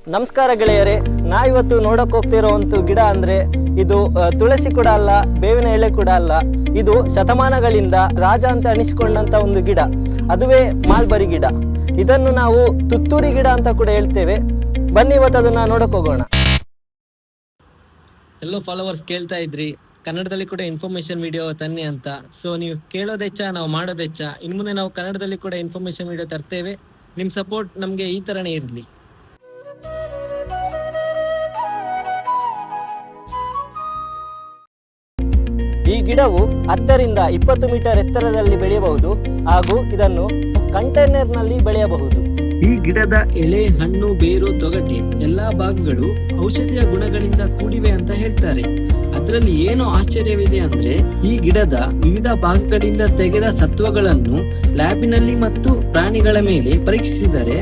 ನಮಸ್ಕಾರ ಗೆಳೆಯರೇ, ಇವತ್ತು ನೋಡಕ್ ಹೋಗ್ತಿರೋಂಥ ಗಿಡ ಅಂದ್ರೆ ಇದು ತುಳಸಿ ಕೂಡ ಅಲ್ಲ, ಬೇವಿನ ಎಲೆ ಕೂಡ ಅಲ್ಲ. ಇದು ಶತಮಾನಗಳಿಂದ ರಾಜ ಅಂತ ಅನಿಸಿಕೊಂಡಂತ ಒಂದು ಗಿಡ, ಅದುವೇ ಮಾಲ್ಬರಿ ಗಿಡ. ಇದನ್ನು ನಾವು ತುತ್ತೂರಿ ಗಿಡ ಅಂತ ಕೂಡ ಹೇಳ್ತೇವೆ. ಬನ್ನಿ ಇವತ್ತು ಅದನ್ನ ನೋಡಕ್ ಹೋಗೋಣ. ಎಲ್ಲೋ ಫಾಲೋವರ್ಸ್ ಕೇಳ್ತಾ ಇದ್ರಿ ಕನ್ನಡದಲ್ಲಿ ಕೂಡ ಇನ್ಫಾರ್ಮೇಶನ್ ವಿಡಿಯೋ ತನ್ನಿ ಅಂತ. ಸೊ ನೀವು ಕೇಳೋದೆಚ್ಚ, ನಾವು ಮಾಡೋದೆಚ್ಚ. ಇನ್ನು ಮುಂದೆ ನಾವು ಕನ್ನಡದಲ್ಲಿ ಕೂಡ ಇನ್ಫಾರ್ಮೇಶನ್ ವಿಡಿಯೋ ತರ್ತೇವೆ. ನಿಮ್ಮ ಸಪೋರ್ಟ್ ನಮಗೆ ಈ ತರನೇ ಇರಲಿ. ಈ ಗಿಡವು 10 ರಿಂದ 20 ಮೀಟರ್ ಎತ್ತರದಲ್ಲಿ ಬೆಳೆಯಬಹುದು ಹಾಗೂ ಇದನ್ನು ಕಂಟೈನರ್ ನಲ್ಲಿ ಬೆಳೆಯಬಹುದು. ಈ ಗಿಡದ ಎಲೆ, ಹಣ್ಣು, ಬೇರು, ತೊಗಟೆ ಎಲ್ಲಾ ಭಾಗಗಳು ಔಷಧೀಯ ಗುಣಗಳಿಂದ ಕೂಡಿವೆ ಅಂತ ಹೇಳ್ತಾರೆ. ಅದರಲ್ಲಿ ಏನು ಆಶ್ಚರ್ಯವಿದೆ ಅಂದ್ರೆ, ಈ ಗಿಡದ ವಿವಿಧ ಭಾಗಗಳಿಂದ ತೆಗೆದ ಸತ್ವಗಳನ್ನು ಲ್ಯಾಬಿನಲ್ಲಿ ಮತ್ತು ಪ್ರಾಣಿಗಳ ಮೇಲೆ ಪರೀಕ್ಷಿಸಿದರೆ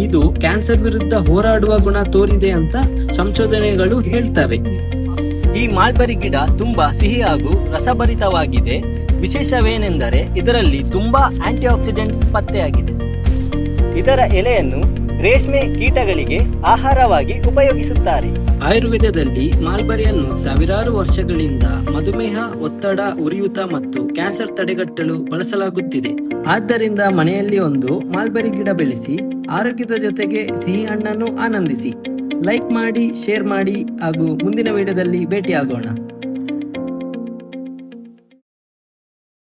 ಇದು ಕ್ಯಾನ್ಸರ್ ವಿರುದ್ಧ ಹೋರಾಡುವ ಗುಣ ತೋರಿದೆ ಅಂತ ಸಂಶೋಧನೆಗಳು ಹೇಳ್ತವೆ. ಈ ಮಾಲ್ಬರಿ ಗಿಡ ತುಂಬಾ ಸಿಹಿ ಹಾಗೂ ರಸಭರಿತವಾಗಿದೆ. ವಿಶೇಷವೇನೆಂದರೆ ಇದರಲ್ಲಿ ತುಂಬಾ ಆಂಟಿ ಆಕ್ಸಿಡೆಂಟ್ಸ್ ಪತ್ತೆಯಾಗಿದೆ. ಇದರ ಎಲೆಯನ್ನು ರೇಷ್ಮೆ ಕೀಟಗಳಿಗೆ ಆಹಾರವಾಗಿ ಉಪಯೋಗಿಸುತ್ತಾರೆ. ಆಯುರ್ವೇದದಲ್ಲಿ ಮಾಲ್ಬರಿಯನ್ನು ಸಾವಿರಾರು ವರ್ಷಗಳಿಂದ ಮಧುಮೇಹ, ಒತ್ತಡ, ಉರಿಯೂತ ಮತ್ತು ಕ್ಯಾನ್ಸರ್ ತಡೆಗಟ್ಟಲು ಬಳಸಲಾಗುತ್ತಿದೆ. ಆದ್ದರಿಂದ ಮನೆಯಲ್ಲಿ ಒಂದು ಮಾಲ್ಬರಿ ಗಿಡ ಬೆಳೆಸಿ ಆರೋಗ್ಯದ ಜೊತೆಗೆ ಸಿಹಿ ಹಣ್ಣನ್ನು ಆನಂದಿಸಿ. ಲೈಕ್ ಮಾಡಿ, ಶೇರ್ ಮಾಡಿ ಹಾಗೂ ಮುಂದಿನ ವಿಡಿಯೋದಲ್ಲಿ ಭೇಟಿಯಾಗೋಣ.